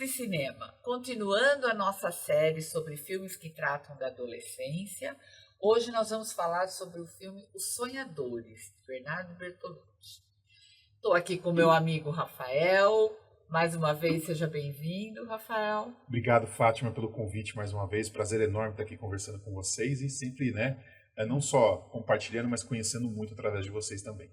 de cinema, continuando a nossa série sobre filmes que tratam da adolescência, hoje nós vamos falar sobre o filme Os Sonhadores, de Bernardo Bertolucci. Estou aqui com meu amigo Rafael. Mais uma vez, seja bem-vindo, Rafael. Obrigado, Fátima, pelo convite mais uma vez. Prazer enorme estar aqui conversando com vocês e sempre, não só compartilhando, mas conhecendo muito através de vocês também.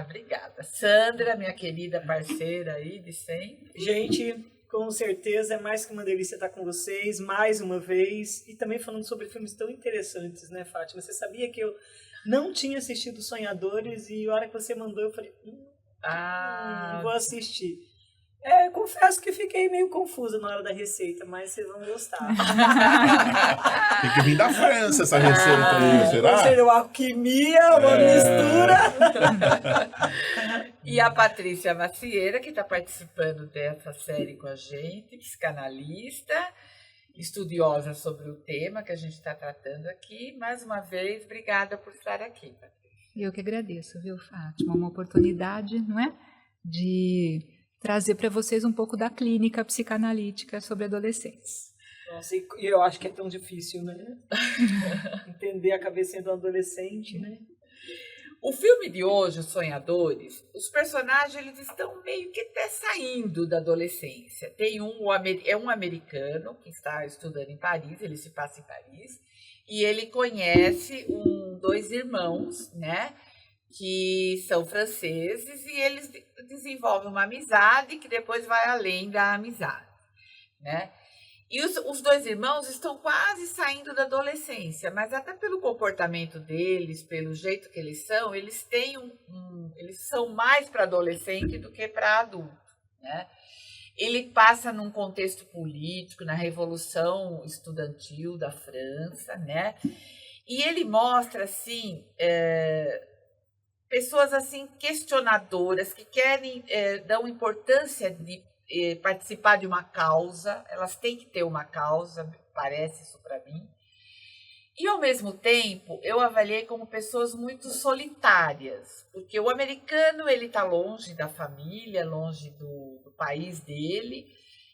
Obrigada. Sandra, minha querida parceira aí de sempre. Gente, com certeza é mais que uma delícia estar com vocês mais uma vez e também falando sobre filmes tão interessantes, né, Fátima? Você sabia que eu não tinha assistido Sonhadores e a hora que você mandou eu falei, vou assistir. Confesso que fiquei meio confusa na hora da receita, mas vocês vão gostar. Tem que vir da França essa receita aí, será? Seria uma alquimia, uma mistura. E a Patrícia Macieira, que está participando dessa série com a gente, psicanalista, estudiosa sobre o tema que a gente está tratando aqui. Mais uma vez, obrigada por estar aqui, Patrícia. Eu que agradeço, viu, Fátima? Uma oportunidade, não é? De trazer para vocês um pouco da clínica psicanalítica sobre adolescentes. Nossa, e eu acho que é tão difícil, né? Entender a cabecinha do adolescente, né? O filme de hoje, Os Sonhadores, os personagens eles estão meio que até saindo da adolescência. Tem um americano que está estudando em Paris, ele se passa em Paris, e ele conhece dois irmãos, né? Que são franceses e eles desenvolvem uma amizade que depois vai além da amizade, né? E os dois irmãos estão quase saindo da adolescência, mas até pelo comportamento deles, pelo jeito que eles são, eles têm eles são mais para adolescente do que para adulto, né? Ele passa num contexto político, na Revolução Estudantil da França, né? E ele mostra assim pessoas assim questionadoras que querem dão importância de participar de uma causa, elas têm que ter uma causa, parece isso para mim. E ao mesmo tempo, eu avaliei como pessoas muito solitárias, porque o americano ele está longe da família, longe do país dele,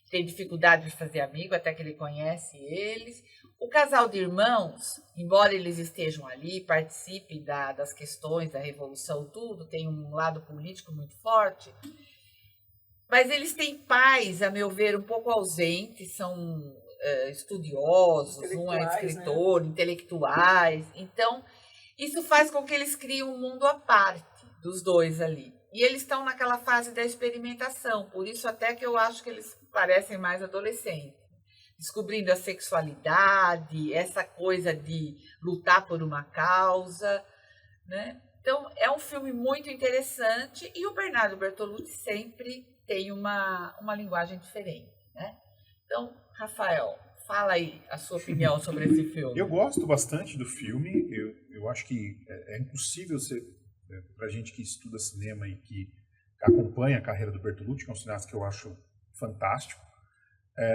tem dificuldade de fazer amigo até que ele conhece eles. O casal de irmãos, embora eles estejam ali, participem das questões da revolução, tudo, tem um lado político muito forte, mas eles têm pais, a meu ver, um pouco ausentes, são estudiosos, um é escritor, né? Intelectuais. Então, isso faz com que eles criem um mundo à parte dos dois ali. E eles estão naquela fase da experimentação, por isso até que eu acho que eles parecem mais adolescentes. Descobrindo a sexualidade, essa coisa de lutar por uma causa, né? Então, é um filme muito interessante e o Bernardo Bertolucci sempre tem uma linguagem diferente, né? Então, Rafael, fala aí a sua opinião sobre esse filme. Eu gosto bastante do filme, eu acho que é impossível para gente que estuda cinema e que acompanha a carreira do Bertolucci, que é um cineasta que eu acho fantástico,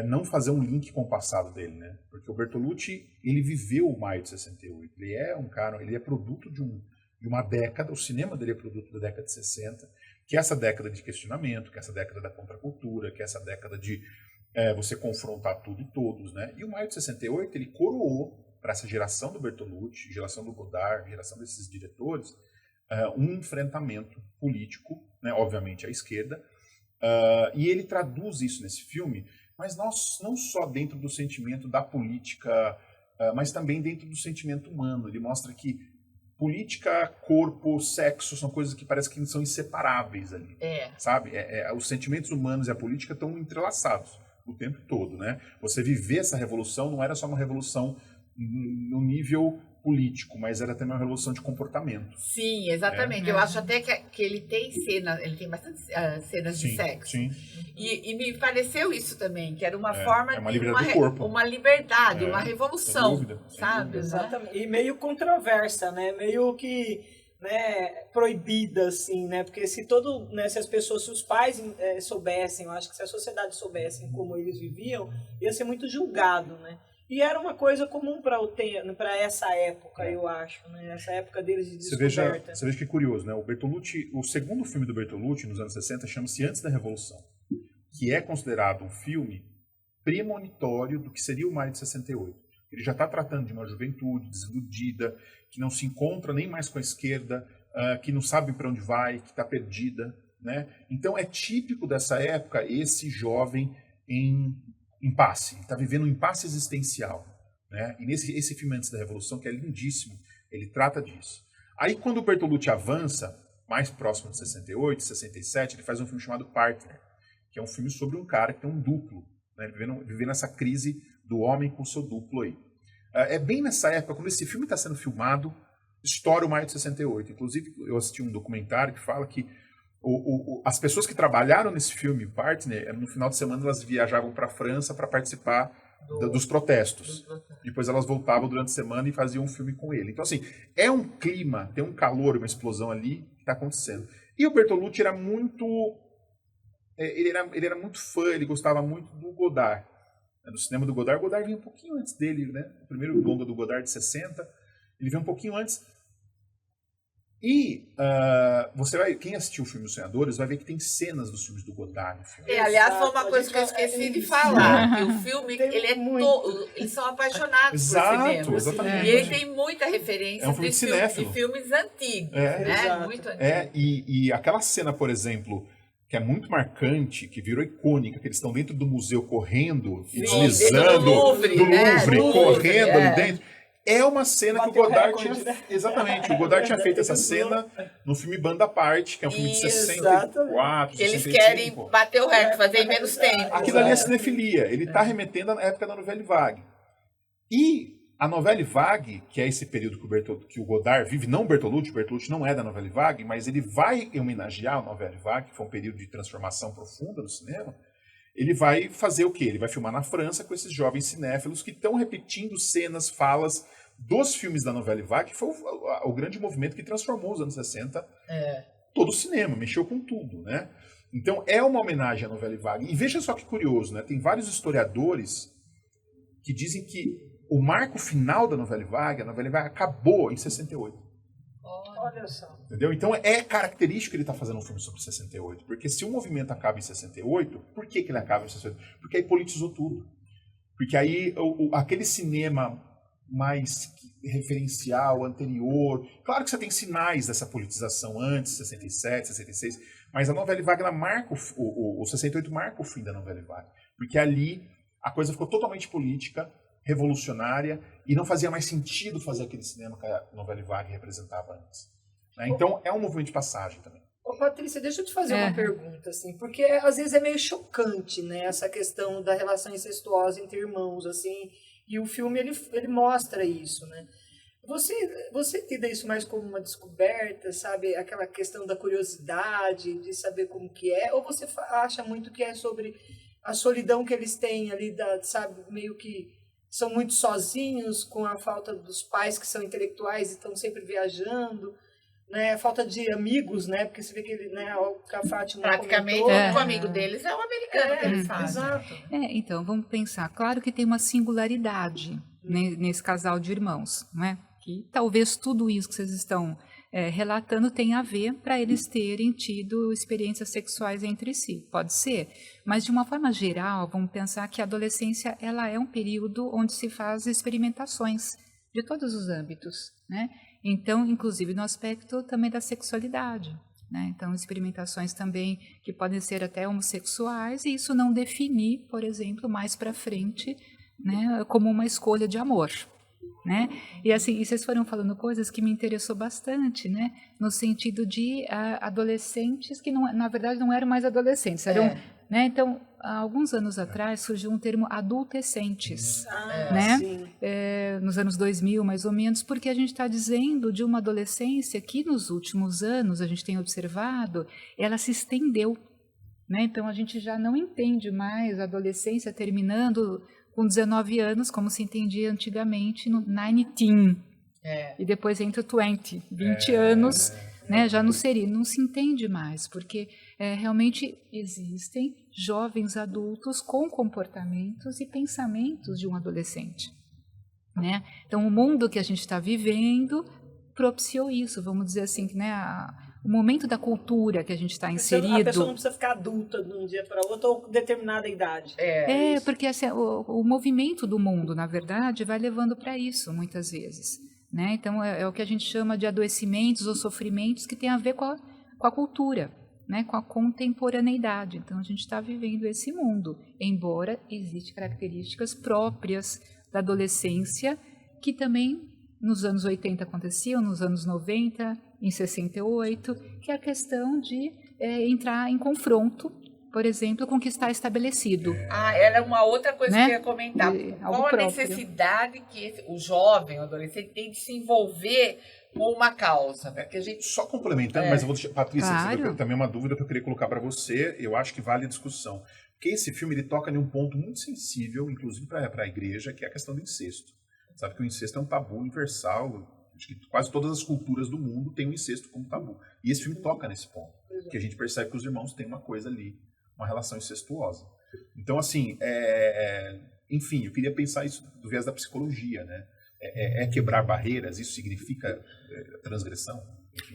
não fazer um link com o passado dele, né? Porque o Bertolucci, ele viveu o maio de 68. Ele é um cara, ele é produto de uma década, o cinema dele é produto da década de 60, que é essa década de questionamento, que é essa década da contracultura, que é essa década de você confrontar tudo e todos, né? E o maio de 68, ele coroou para essa geração do Bertolucci, geração do Godard, geração desses diretores, um enfrentamento político, né? Obviamente à esquerda, e ele traduz isso nesse filme, mas não só dentro do sentimento da política, mas também dentro do sentimento humano. Ele mostra que política, corpo, sexo são coisas que parece que são inseparáveis ali. Sabe? Os sentimentos humanos e a política estão entrelaçados o tempo todo, né? Você viver essa revolução não era só uma revolução no nível político, mas era também uma revolução de comportamento. Sim, exatamente. Eu acho até que ele tem ele tem bastante cenas de sexo. Sim. E me pareceu isso também, que era uma forma uma liberdade do corpo. Uma liberdade, uma revolução, sem dúvida, sabe? Exatamente. E meio controversa, né? Meio que, né, proibida, assim, né? Porque se as pessoas, se os pais soubessem, eu acho que se a sociedade soubessem como eles viviam, ia ser muito julgado, né? E era uma coisa comum para essa época, eu acho, né? Essa época deles de descoberta. Você veja que curioso, né? O segundo filme do Bertolucci, nos anos 60, chama-se Antes da Revolução, que é considerado um filme premonitório do que seria o Maio de 68. Ele já está tratando de uma juventude desiludida, que não se encontra nem mais com a esquerda, que não sabe para onde vai, que está perdida, né? Então é típico dessa época esse jovem em impasse, está vivendo um impasse existencial, né? E esse filme Antes da Revolução, que é lindíssimo, ele trata disso. Aí quando o Bertolucci avança, mais próximo de 68, 67, ele faz um filme chamado Partner, que é um filme sobre um cara que tem um duplo, né? Vivendo essa crise do homem com o seu duplo aí. É bem nessa época, quando esse filme está sendo filmado, estoura o Maio de 68. Inclusive, eu assisti um documentário que fala que as pessoas que trabalharam nesse filme Partner, no final de semana elas viajavam para a França para participar dos protestos. Depois elas voltavam durante a semana e faziam um filme com ele. Então, assim, é um clima, tem um calor, uma explosão ali que está acontecendo. E o Bertolucci era muito... Ele era muito fã, ele gostava muito do Godard. Do cinema do Godard. O Godard vinha um pouquinho antes dele, né? O primeiro longa do Godard de 60. Ele veio um pouquinho antes. E quem assistiu o filme Os Sonhadores vai ver que tem cenas dos filmes do Godard no filme. Aliás, foi uma coisa que eu esqueci de falar. Que o filme, eles são apaixonados por cinema. Exatamente. E ele tem muita referência de filmes antigos. Né? Muito antigos. E aquela cena, por exemplo, que é muito marcante, que virou icônica, que eles estão dentro do museu correndo e deslizando do Louvre, correndo ali dentro. É uma cena que o Godard tinha... Exatamente, o Godard tinha feito essa cena no filme Banda à Parte, que é um filme de 64, 65. Eles querem bater o recorde, fazer em menos tempo. Aquilo ali é cinefilia. Ele está remetendo à época da Nouvelle Vague. E a Nouvelle Vague, que é esse período que o Godard vive, não o Bertolucci não é da Nouvelle Vague, mas ele vai homenagear a Nouvelle Vague, que foi um período de transformação profunda do cinema. Ele vai fazer o quê? Ele vai filmar na França com esses jovens cinéfilos que estão repetindo cenas, falas dos filmes da Nouvelle Vague, que foi o grande movimento que transformou os anos 60 todo o cinema, mexeu com tudo, né? Então é uma homenagem à Nouvelle Vague. E veja só que curioso, né? Tem vários historiadores que dizem que o marco final da Nouvelle Vague, a Nouvelle Vague acabou em 68. Olha só. Entendeu? Então é característico ele estar fazendo um filme sobre 68. Porque se o movimento acaba em 68, por que ele acaba em 68? Porque aí politizou tudo. Porque aí aquele cinema mais referencial, anterior... Claro que você tem sinais dessa politização antes, 67, 66, mas a Nouvelle Vague ela marca o 68 marca o fim da Nouvelle Vague. Porque ali a coisa ficou totalmente política, revolucionária, e não fazia mais sentido fazer aquele cinema que a Nouvelle Vague representava antes. Né? Então é um movimento de passagem também. Ô, Patrícia, deixa eu te fazer uma pergunta, assim, porque às vezes é meio chocante, né, essa questão da relação incestuosa entre irmãos, assim, e o filme ele mostra isso, né? Você lida isso mais como uma descoberta, sabe, aquela questão da curiosidade, de saber como que é, ou você acha muito que é sobre a solidão que eles têm ali, sabe, meio que são muito sozinhos com a falta dos pais que são intelectuais e estão sempre viajando, né? A falta de amigos, né? Porque você vê que ele, né, o Fátima praticamente o único amigo deles é o americano que eles fazem. Exato. Então, vamos pensar. Claro que tem uma singularidade nesse casal de irmãos, né? Que talvez tudo isso que vocês estão relatando tenha a ver para eles terem tido experiências sexuais entre si. Pode ser. Mas, de uma forma geral, vamos pensar que a adolescência ela é um período onde se faz experimentações de todos os âmbitos, né? Então, inclusive no aspecto também da sexualidade, né? Então, experimentações também que podem ser até homossexuais e isso não definir, por exemplo, mais para frente, né, como uma escolha de amor, né? E assim, vocês foram falando coisas que me interessou bastante, né? No sentido de adolescentes que não, na verdade não eram mais adolescentes, eram, né? Então, há alguns anos atrás surgiu um termo adolescentes, né? Nos anos 2000, mais ou menos, porque a gente está dizendo de uma adolescência que nos últimos anos a gente tem observado, ela se estendeu, né? Então a gente já não entende mais a adolescência terminando com 19 anos, como se entendia antigamente no 19, e depois entra o 20 anos, né? Já não se entende mais, porque realmente existem jovens adultos com comportamentos e pensamentos de um adolescente, né? Então, o mundo que a gente está vivendo propiciou isso, vamos dizer assim, né? O momento da cultura que a gente está inserido. A pessoa não precisa ficar adulta de um dia para outro ou determinada idade. Porque assim, o movimento do mundo, na verdade, vai levando para isso, muitas vezes. Né? Então, é o que a gente chama de adoecimentos ou sofrimentos que tem a ver com a cultura, né? Com a contemporaneidade. Então, a gente está vivendo esse mundo, embora existem características próprias da adolescência, que também nos anos 80 aconteciam, nos anos 90, em 68, que é a questão de entrar em confronto, por exemplo, com o que está estabelecido. Era uma outra coisa né? que eu ia comentar. Qual a necessidade que o jovem, o adolescente, tem de se envolver com uma causa? Porque a gente... Só complementando, mas eu vou deixar... Patrícia, Claro. também uma dúvida que eu queria colocar para você, eu acho que vale a discussão. Porque esse filme ele toca em um ponto muito sensível, inclusive para a igreja, que é a questão do incesto. Sabe que o incesto é um tabu universal, acho que quase todas as culturas do mundo têm o incesto como tabu. E esse filme toca nesse ponto, que a gente percebe que os irmãos têm uma coisa ali, uma relação incestuosa. Então, assim, enfim, eu queria pensar isso do viés da psicologia, né? Quebrar barreiras, isso significa transgressão?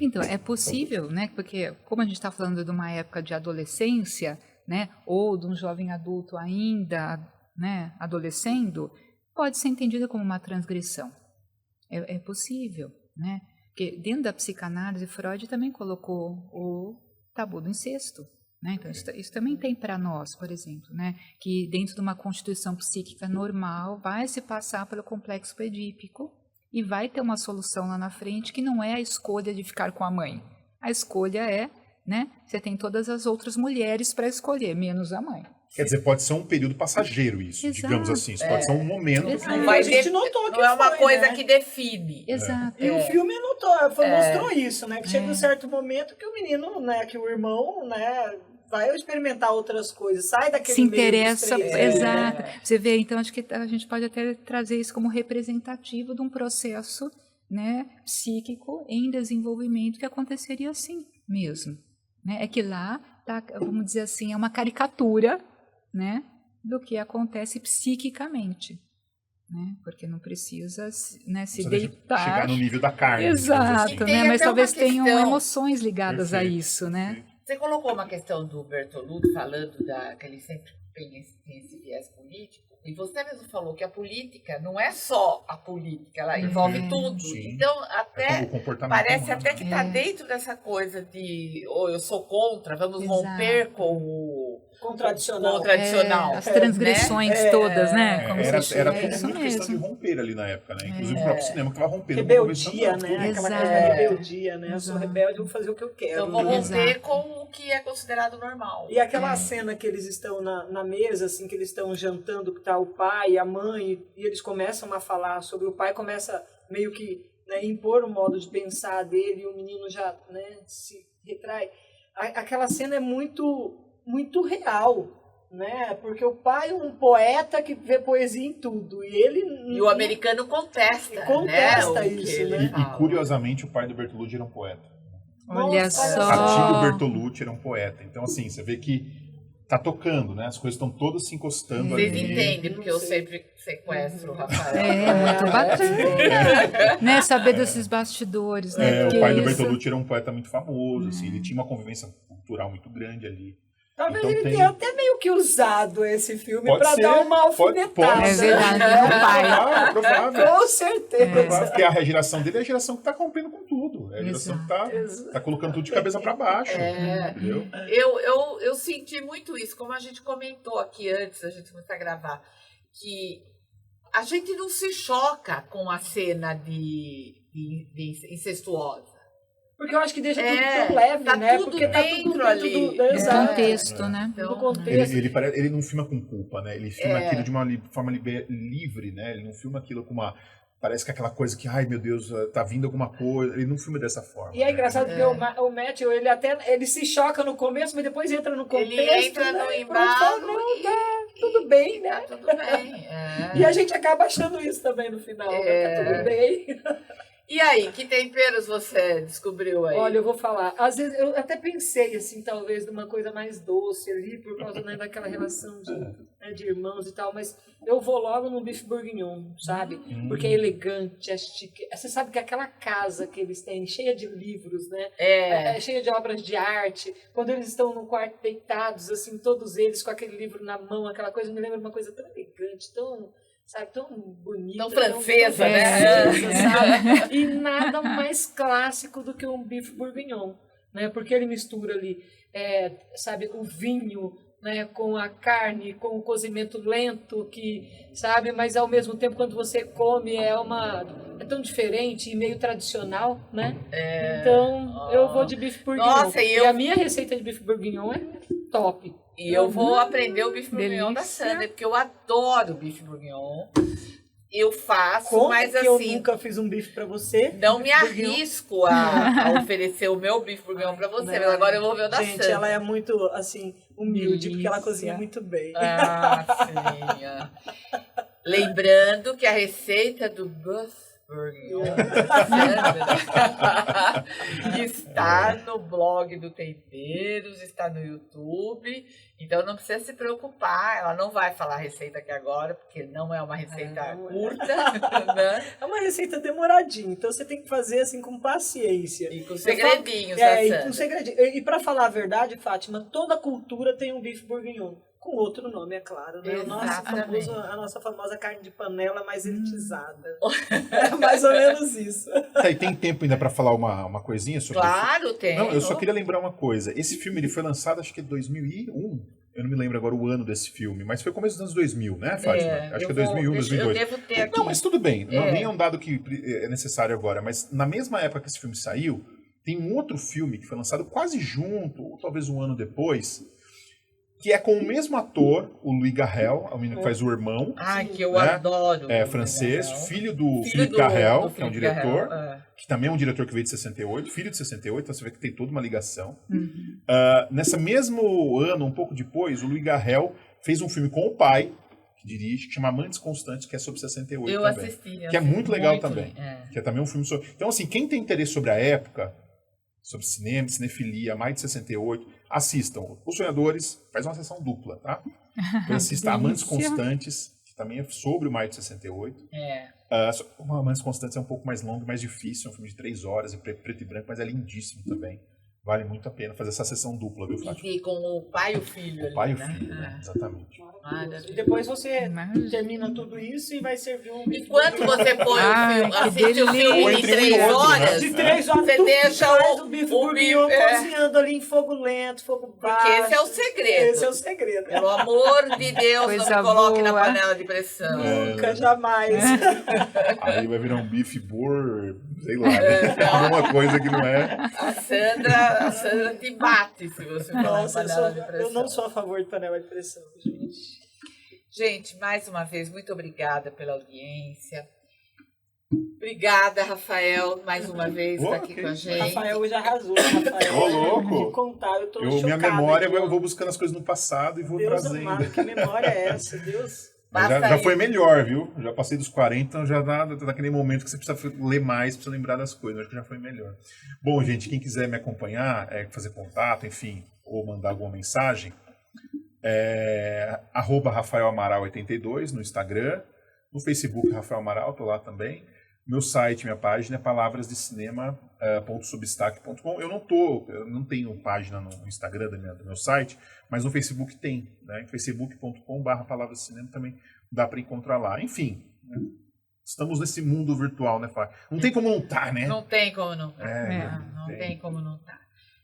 Então, é possível, né? Porque como a gente está falando de uma época de adolescência, né? Ou de um jovem adulto ainda, né? Adolescendo, pode ser entendido como uma transgressão. É possível, né? Porque dentro da psicanálise, Freud também colocou o tabu do incesto. Né? Então, isso também tem para nós, por exemplo, né? Que dentro de uma constituição psíquica normal vai se passar pelo complexo edípico e vai ter uma solução lá na frente que não é a escolha de ficar com a mãe. A escolha é, né? Você tem todas as outras mulheres para escolher, menos a mãe. Quer dizer, pode ser um período passageiro isso, Exato. digamos assim. Isso pode ser um momento. Exato. Não, vai A gente notou que não é uma foi, coisa né? que define. Exato. E o filme mostrou isso, né? Que chega um certo momento que o menino, né? Que o irmão, né? Vai experimentar outras coisas, sai daquele Se meio dos interessa, três. exato. Você vê, então, acho que a gente pode até trazer isso como representativo de um processo, né, psíquico em desenvolvimento que aconteceria assim mesmo. Né? É que lá, tá, vamos dizer assim, é uma caricatura, né, do que acontece psiquicamente. Né? Porque não precisa, né, se deitar. Chegar no nível da carne. Exato, assim. né? Mas até talvez uma questão- tenham emoções ligadas a Perfeito, isso, né? perfeito. Você colocou uma questão do Bertolucci falando que ele sempre tem esse viés político, e você mesmo falou que a política não é só a política, ela envolve tudo. Sim. Então, até O comportamento parece humano. até que está dentro dessa coisa de eu sou contra, vamos Exato. romper com o Com o tradicional. tradicional. As transgressões todas, né? Como Era se tudo chama, é isso muito questão de mesmo. romper ali na época, né? Inclusive o próprio cinema que estava rompendo. com o Rebeldia, convencional. né? Aquela Exato. coisa da rebeldia, né? Eu sou Exato. rebelde, eu vou fazer o que eu quero. Então, vou né? romper Exato. com o que é considerado normal. E aquela cena que eles estão na mesa, assim, que eles estão jantando, que tá o pai e a mãe, e eles começam a falar sobre o pai, começa meio que, né, impor o modo de pensar dele, e o menino já, né, se retrai. Aquela cena é muito, muito real, né? Porque o pai é um poeta que vê poesia em tudo, e ele... E o americano contesta, Contesta né, o que isso, ele né? fala. E curiosamente o pai do Bertolucci era um poeta. Olha Nossa, olha só. Attilio Bertolucci era um poeta. Então, assim, você vê que tá tocando, né? As coisas estão todas se encostando Vocês ali. entendem, porque eu Não sei. sempre sequestro o Rafael. É, muito bacana, né? Saber desses bastidores, né? Porque O pai do isso- Bertolucci era um poeta muito famoso, assim, ele tinha uma convivência cultural muito grande ali. Talvez Então ele tem- tenha até meio que usado esse filme Pode para ser, dar uma pode- alfinetada. É verdade, no pai. Provável. Com certeza. Provável, porque a geração dele é a geração que tá rompendo com tudo. É a geração que Exato. tá colocando tudo de cabeça para baixo. Entendeu? Eu senti muito isso, como a gente comentou aqui antes da gente começar a gravar, que a gente não se choca com a cena de incestuosa. Porque eu acho que deixa tudo É, tão leve, tá né? tudo Porque tá tudo dentro dentro ali. do É. exato, Contexto, né? do Então, contexto. Ele não filma com culpa, né? Ele filma É. aquilo de uma forma livre, né? Ele não filma aquilo com uma... Parece que aquela coisa que, ai meu Deus, tá vindo alguma coisa. Ele não filma dessa forma. E é né? engraçado porque o Matthew, ele se choca no começo, mas depois entra no contexto. ele entra né? no E embalo fala, não, tá tudo bem, né? Tá tudo bem. E a gente acaba achando isso também no final, né? Tá tudo bem. E aí, que temperos você descobriu aí? Olha, eu vou falar. Às vezes eu até pensei, assim, talvez, numa coisa mais doce ali, por causa, né, daquela relação de irmãos e tal, mas eu vou logo no bife bourguignon, sabe? Porque é elegante, é chique. Você sabe que aquela casa que eles têm, cheia de livros, né? É cheia de obras de arte. Quando eles estão no quarto deitados, assim, todos eles com aquele livro na mão, aquela coisa me lembra uma coisa tão elegante, tão... sabe, tão bonita. Tão francesa, né? Francesa, sabe? E nada mais clássico do que um bife bourguignon, né? Porque ele mistura ali, sabe, o vinho, né, com a carne, com o cozimento lento, que, sabe, mas ao mesmo tempo quando você come é tão diferente e meio tradicional, né? Então eu vou de bife bourguignon. Nossa, e a minha receita de bife bourguignon é top. E eu vou aprender o bife bourguignon da delícia. Sandra, porque eu adoro bife bourguignon. Eu faço, Como mas que assim, eu nunca fiz um bife pra você? não me Bife bourguignon. arrisco a oferecer o meu bife bourguignon pra você, mas agora eu vou ver o da Gente, Sandra. ela é muito, assim, humilde, porque ela Delícia. cozinha muito bem. Ah, sim. Lembrando que a receita do Buff Bourguignon está no blog do Temperos, está no YouTube, então não precisa se preocupar, ela não vai falar a receita aqui agora, porque não é uma receita curta, né? É uma receita demoradinha, então você tem que fazer assim com paciência. E com segredinhos da e Sandra. com segredinho. E para falar a verdade, Fátima, toda cultura tem um bife bourguignon. Com outro nome, é claro, né? Exatamente. A nossa famosa carne de panela mais elitizada. É mais ou menos isso. Tá, e tem tempo ainda para falar uma coisinha sobre isso? Claro, tem. Não, eu só queria lembrar uma coisa. Esse filme ele foi lançado, acho que em 2001. Eu não me lembro agora o ano desse filme, mas foi começo dos anos 2000, né, Fátima? Acho que é 2001, 2002. Eu devo ter aqui. Não, mas tudo bem. Não, nem é um dado que é necessário agora. Mas na mesma época que esse filme saiu, tem um outro filme que foi lançado quase junto, ou talvez um ano depois, que é com o mesmo ator, o Louis Garrel, o menino que faz o irmão. Ai, que eu né? adoro. É francês, filho do Philippe Garrel, que é um Philippe diretor, Garrel, que também é um diretor que veio de 68, filho de 68, então você vê que tem toda uma ligação. Nesse mesmo ano, um pouco depois, o Louis Garrel fez um filme com o pai, que dirige, que chama Amantes Constantes, que é sobre 68 Eu também. assisti. Que é muito legal muito, também. Que é também um filme sobre... Então, assim, quem tem interesse sobre a época, sobre cinema, cinefilia, mais de 68, assistam. Os Sonhadores, faz uma sessão dupla, tá? Então, assista Amantes Constantes, que também é sobre o maio de 68. O Amantes Constantes é um pouco mais longo, mais difícil, é um filme de 3 horas, em preto e branco, mas é lindíssimo também. Vale muito a pena fazer essa sessão dupla, viu, Fátima? E com o pai e o filho. O pai e o né? filho, né? Exatamente. E depois você termina tudo isso e vai servir um bife Enquanto você põe Ai, o filme, que assiste o filme Ou de entre um e 3 outro, né? horas, de 3 horas, você tu deixa faz o bife o bourguignon bife, cozinhando ali em fogo lento, fogo baixo. porque esse é o segredo. Esse é o segredo. Pelo amor de Deus, não Coisa me coloque na boa. panela de pressão. Nunca, jamais. Aí vai virar um bife bor, sei lá, né? Alguma coisa que não é. A Sandra te bate se você falar em Nossa, panela de pressão. eu não sou a favor de panela de pressão, gente. Gente, mais uma vez, muito obrigada pela audiência. Obrigada, Rafael, mais uma vez, por estar aqui com a gente. Rafael hoje arrasou, Rafael. Ô, louco! De contar, eu tô chocada. Minha memória, aqui, eu vou buscando as coisas no passado e vou Deus trazendo. amado, que memória é essa, Deus? Mas Passa já aí. foi melhor, viu? Já passei dos 40, então já tá naquele momento que você precisa ler mais, precisa lembrar das coisas. Acho que já foi melhor. Bom, gente, quem quiser me acompanhar, fazer contato, enfim, ou mandar alguma mensagem, @RafaelAmaral82 no Instagram, no Facebook Rafael Amaral, tô lá também. Meu site, minha página é palavrasdecinema.substack.com. Eu não tenho página no Instagram do meu site, mas no Facebook tem, né? facebook.com/palavrasdecinema também dá para encontrar lá. Enfim, né? Estamos nesse mundo virtual, né, Fábio? Não tem como não estar, né? Não tem como não estar. Não tem como não estar.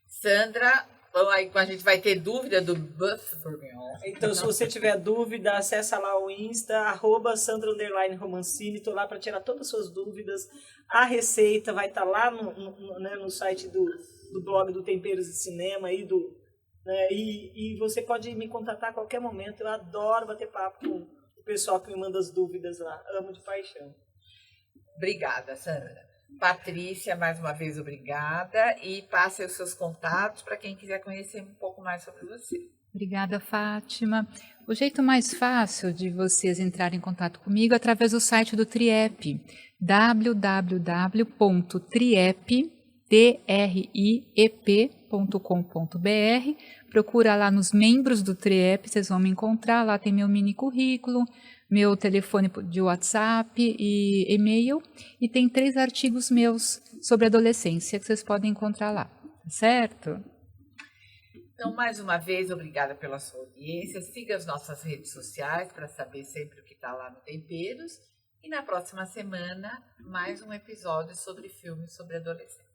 Sandra, aí a gente vai ter dúvida do Buff Bourguignon. Então, se você tiver dúvida, acessa lá o Insta, @Sandra_Romancini. Tô lá para tirar todas as suas dúvidas. A receita vai estar lá no site do blog do Temperos de Cinema e você pode me contatar a qualquer momento. Eu adoro bater papo com o pessoal que me manda as dúvidas lá. Amo de paixão. Obrigada, Sandra. Patrícia, mais uma vez, obrigada. E passe os seus contatos para quem quiser conhecer um pouco mais sobre você. Obrigada, Fátima. O jeito mais fácil de vocês entrarem em contato comigo é através do site do TRIEP, www.triep.com.br. Procura lá nos membros do TRIEP, vocês vão me encontrar. Lá tem meu mini currículo, meu telefone de WhatsApp e e-mail. E tem 3 artigos meus sobre adolescência que vocês podem encontrar lá, certo? Então, mais uma vez, obrigada pela sua audiência. Siga as nossas redes sociais para saber sempre o que está lá no Temperos. E na próxima semana, mais um episódio sobre filmes sobre adolescentes.